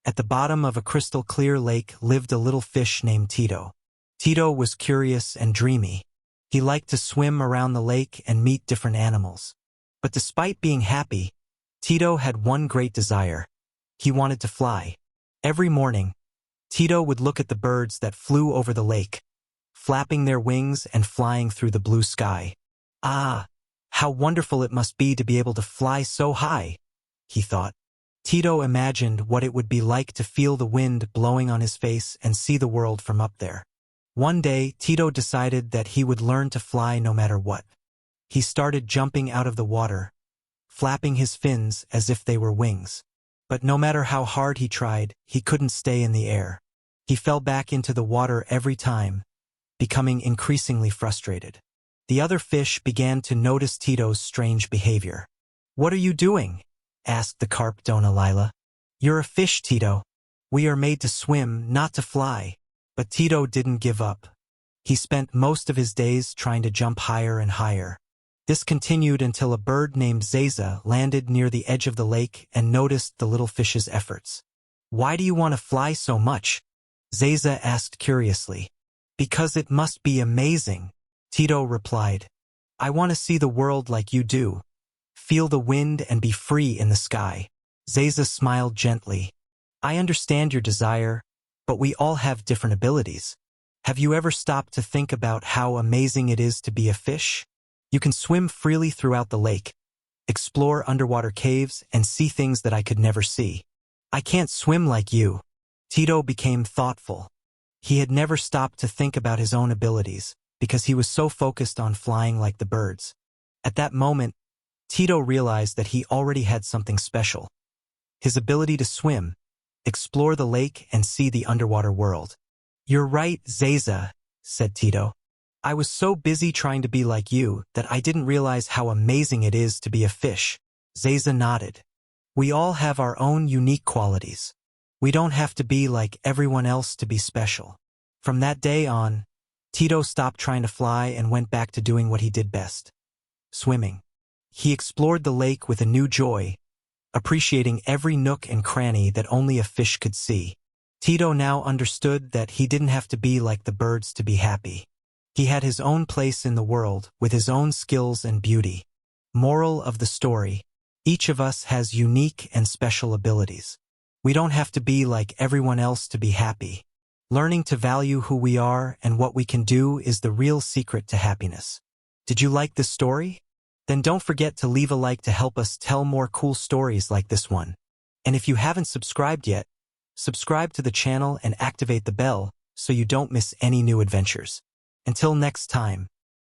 At the bottom of a crystal-clear lake lived a little fish named Tito. Tito was curious and dreamy. He liked to swim around the lake and meet different animals. But despite being happy, Tito had one great desire. He wanted to fly. Every morning, Tito would look at the birds that flew over the lake, flapping their wings and flying through the blue sky. Ah, how wonderful it must be to be able to fly so high, he thought. Tito imagined what it would be like to feel the wind blowing on his face and see the world from up there. One day, Tito decided that he would learn to fly no matter what. He started jumping out of the water, flapping his fins as if they were wings. But no matter how hard he tried, he couldn't stay in the air. He fell back into the water every time, becoming increasingly frustrated. The other fish began to notice Tito's strange behavior. "What are you doing?" asked the carp Dona Lila. "You're a fish, Tito. We are made to swim, not to fly." But Tito didn't give up. He spent most of his days trying to jump higher and higher. This continued until a bird named Zaza landed near the edge of the lake and noticed the little fish's efforts. "Why do you want to fly so much?" Zaza asked curiously. "Because it must be amazing," Tito replied. "I want to see the world like you do. Feel the wind and be free in the sky." Zaza smiled gently. "I understand your desire, but we all have different abilities. Have you ever stopped to think about how amazing it is to be a fish? You can swim freely throughout the lake, explore underwater caves, and see things that I could never see. I can't swim like you." Tito became thoughtful. He had never stopped to think about his own abilities, because he was so focused on flying like the birds. At that moment, Tito realized that he already had something special. His ability to swim, explore the lake, and see the underwater world. "You're right, Zaza," said Tito. "I was so busy trying to be like you that I didn't realize how amazing it is to be a fish." Zaza nodded. "We all have our own unique qualities. We don't have to be like everyone else to be special." From that day on, Tito stopped trying to fly and went back to doing what he did best: swimming. He explored the lake with a new joy, appreciating every nook and cranny that only a fish could see. Tito now understood that he didn't have to be like the birds to be happy. He had his own place in the world with his own skills and beauty. Moral of the story: each of us has unique and special abilities. We don't have to be like everyone else to be happy. Learning to value who we are and what we can do is the real secret to happiness. Did you like this story? Then don't forget to leave a like to help us tell more cool stories like this one. And if you haven't subscribed yet, subscribe to the channel and activate the bell so you don't miss any new adventures. Until next time.